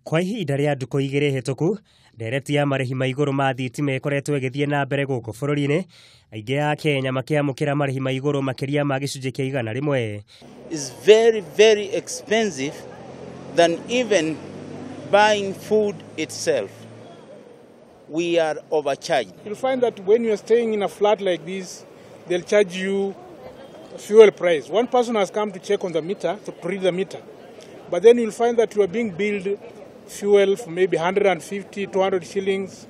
Kwa ihinda rĩa ndukũ igĩrĩ hĩtũku, ndereti ya marihi ma igũrũ ma thitima ĩkoretwo ĩgĩthiĩ na mbere gũkũ bũrũri-inĩ, aingĩ a Kenya makĩamũkĩra marihi ma igũrũ makĩria ma gĩcunjĩ kĩa 100. Is very, very expensive than even buying food itself. We are overcharged. You'll find that when you're staying in a flat like this, they'll charge you fuel price. One person has come to check on the meter, to read the meter. But then you'll find that you are being billed fuel for maybe 150, 200 shillings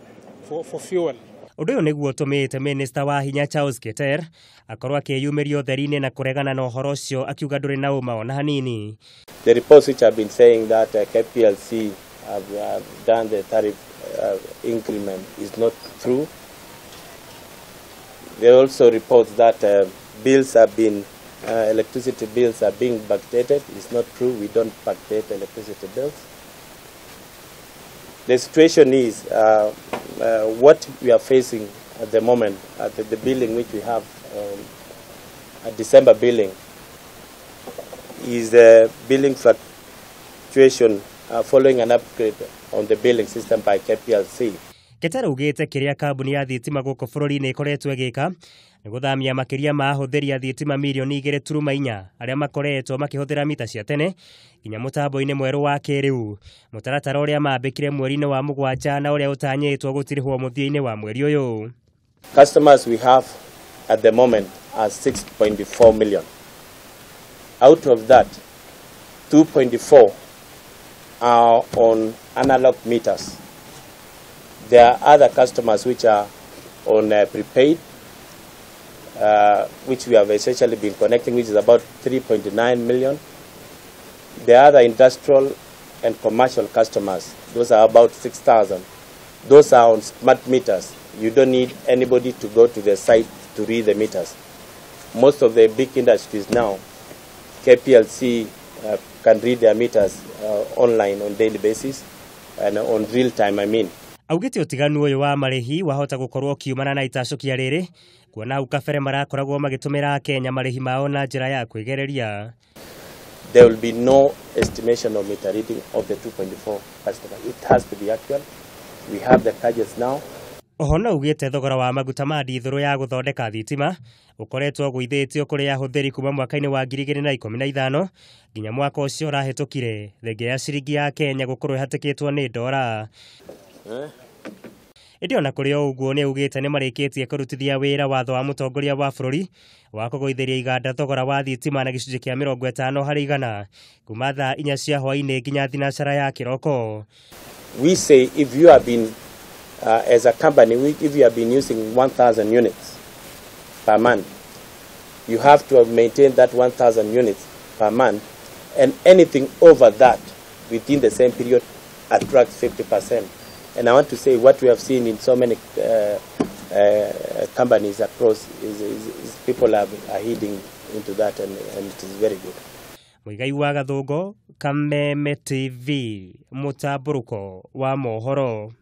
for fuel. Ũndũ ũyũ nĩguo ũtũmĩte Minister wa hinya Charles Keter akorwo akĩyumĩria ũtheri-inĩ na kũregana na ũhoro ũcio, akiuga ndũrĩ na ũma ona hanini. The reports which have been saying that KPLC have done the tariff increment is not true. There are also reports that bills have been electricity bills are being backdated. It's not true. We don't backdate electricity bills. The situation is what we are facing at the moment, at the billing which we have, at December billing, is the billing fluctuation following an upgrade on the billing system by KPLC. Keter augite kĩrĩa kambuni ya thitima gũkũ bũrũri-inĩ ĩkoretwo ĩgĩka nĩ gũthamia makĩria ma ahũthĩri a thitima milioni 2.4 arĩa makoretwo makĩhũthĩra mita cia tene nginya mũtambo-inĩ mwerũ wa kĩrĩu. Mũtaratara ũrĩa maambĩkire mweri-inĩ wa Mũgwanja na ũrĩa ũtanyĩtwo gũtirĩhwo mũthia-inĩ wa mweri ũyũ. Customers we have at the moment are 6.4 million. Out of that, 2.4 are on analog meters. There are other customers which are on prepaid, which we have essentially been connecting, which is about 3.9 million. The other industrial and commercial customers, those are about 6,000. Those are on smart meters. You don't need anybody to go to the site to read the meters. Most of the big industries now, KPLC can read their meters online on daily basis and on real time, I mean. Augite ũtiganu ũyũ wa marihi wahota gũkorwo kiumana na itacokia rĩrĩ, kuona hau kabere marakoragwo magĩtũmĩra Akenya marihi mao na njĩra ya kwĩgereria. There will be no estimation of meter reading of the 2.4 customers. It has to be actual. We have the charges now. Oho no ugĩte thogora wa maguta ma ndithũrũ ya gũthondeka thitima ũkoretwo gũithĩtio kũrĩ ahũthĩri kuma mwaka-inĩ wa 2015 nginya mwaka ũcio ũrahĩtũkire, thengia ya ciringi ya Kenya gũkorwo ĩhatĩkĩtwo nĩ ndora. Ĩndĩ ona kũrĩ o ũguo nĩ augĩte nĩ marĩkĩtie kũrutithia wĩra watho wa mũtongoria wa bũrũri wa kũgũithĩria iganda thogora wa thitima na gĩcunjĩ kĩa 50 harĩ igana kuma thaa 4 cia hwaĩ-inĩ nginya thinacara ya kĩroko. We say if you have been as a company, if you have been using 1,000 units per month, you have to have maintained that 1,000 units per month, and anything over that within the same period attracts 50%. And I want to say what we have seen in so many companies across is people are heeding into that, and it is very good. Muigai wa Gathũngo, Kameme TV, mũtamburuko wa mohoro.